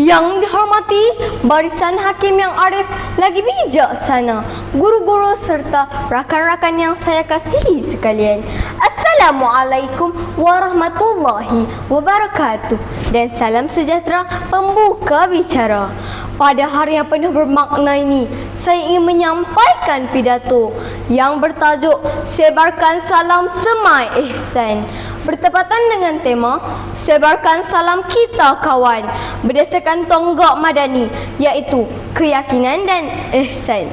Yang dihormati barisan hakim yang arif lagi bijaksana, guru-guru serta rakan-rakan yang saya kasihi sekalian. Assalamualaikum warahmatullahi wabarakatuh dan salam sejahtera pembuka bicara. Pada hari yang penuh bermakna ini, saya ingin menyampaikan pidato yang bertajuk Sebarkan Salam Semai Ihsan. Bertepatan dengan tema Sebarkan Salam Kita Kawan berdasarkan tonggak madani, iaitu keyakinan dan ihsan.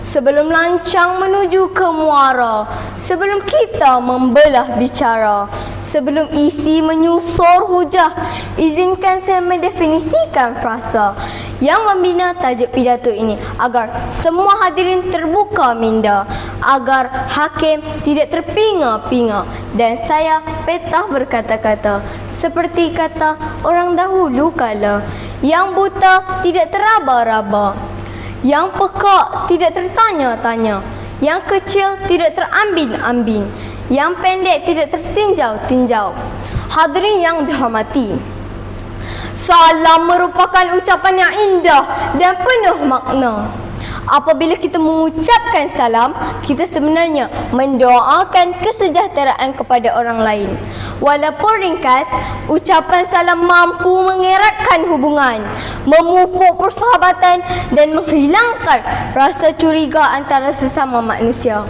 Sebelum lancang menuju ke muara, sebelum kita membelah bicara, sebelum isi menyusur hujah, izinkan saya mendefinisikan frasa yang membina tajuk pidato ini agar semua hadirin terbuka minda, agar hakim tidak terpinga-pinga dan saya petah berkata-kata seperti kata orang dahulu kala, yang buta tidak teraba-raba, yang pekak tidak tertanya-tanya, yang kecil tidak terambin-ambin, yang pendek tidak tertinjau-tinjau. Hadirin yang dihormati, salam merupakan ucapan yang indah dan penuh makna. Apabila kita mengucapkan salam, kita sebenarnya mendoakan kesejahteraan kepada orang lain. Walaupun ringkas, ucapan salam mampu mengeratkan hubungan, memupuk persahabatan dan menghilangkan rasa curiga antara sesama manusia.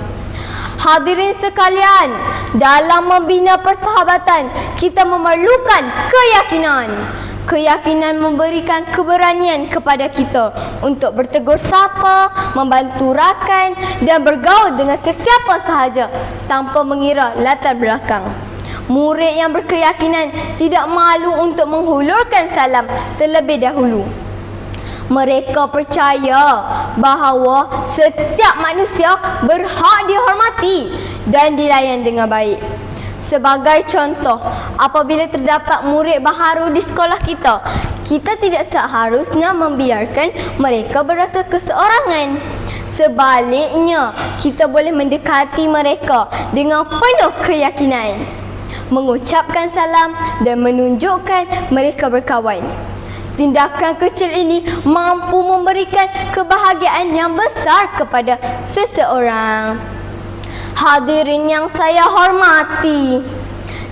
Hadirin sekalian, dalam membina persahabatan, kita memerlukan keyakinan. Keyakinan memberikan keberanian kepada kita untuk bertegur sapa, membantu rakan dan bergaul dengan sesiapa sahaja tanpa mengira latar belakang. Murid yang berkeyakinan tidak malu untuk menghulurkan salam terlebih dahulu. Mereka percaya bahawa setiap manusia berhak dihormati dan dilayan dengan baik. Sebagai contoh, apabila terdapat murid baharu di sekolah kita, kita tidak seharusnya membiarkan mereka berasa keseorangan. Sebaliknya, kita boleh mendekati mereka dengan penuh keyakinan, mengucapkan salam dan menunjukkan mereka berkawan. Tindakan kecil ini mampu memberikan kebahagiaan yang besar kepada seseorang. Hadirin yang saya hormati,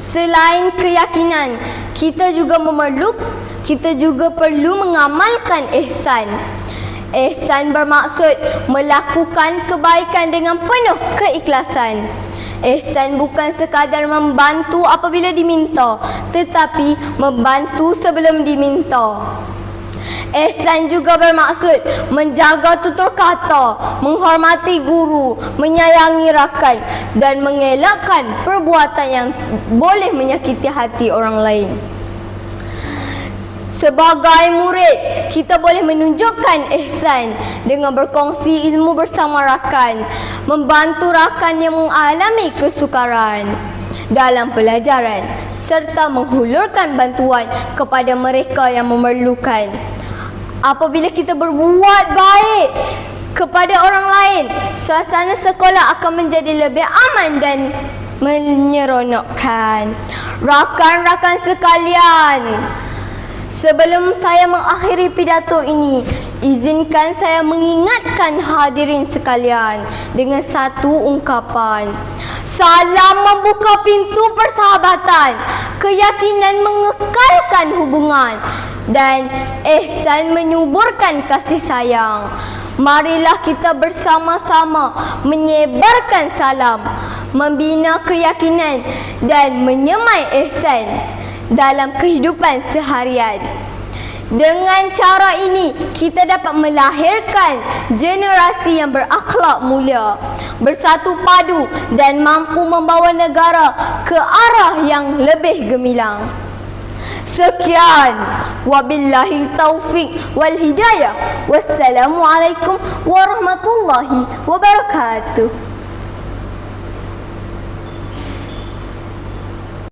selain keyakinan, kita juga perlu mengamalkan ihsan. Ihsan bermaksud melakukan kebaikan dengan penuh keikhlasan. Ihsan bukan sekadar membantu apabila diminta, tetapi membantu sebelum diminta. Ihsan juga bermaksud menjaga tutur kata, menghormati guru, menyayangi rakan dan mengelakkan perbuatan yang boleh menyakiti hati orang lain. Sebagai murid, kita boleh menunjukkan ihsan dengan berkongsi ilmu bersama rakan, membantu rakan yang mengalami kesukaran dalam pelajaran serta menghulurkan bantuan kepada mereka yang memerlukan. Apabila kita berbuat baik kepada orang lain, suasana sekolah akan menjadi lebih aman dan menyeronokkan. Rakan-rakan sekalian, sebelum saya mengakhiri pidato ini, izinkan saya mengingatkan hadirin sekalian dengan satu ungkapan. Salam membuka pintu persahabatan, keyakinan mengekalkan hubungan dan ihsan menyuburkan kasih sayang. Marilah kita bersama-sama menyebarkan salam, membina keyakinan dan menyemai ihsan dalam kehidupan seharian. Dengan cara ini, kita dapat melahirkan generasi yang berakhlak mulia, bersatu padu dan mampu membawa negara ke arah yang lebih gemilang. Sekian, wabillahi taufiq wal hidayah. Wassalamualaikum warahmatullahi wabarakatuh.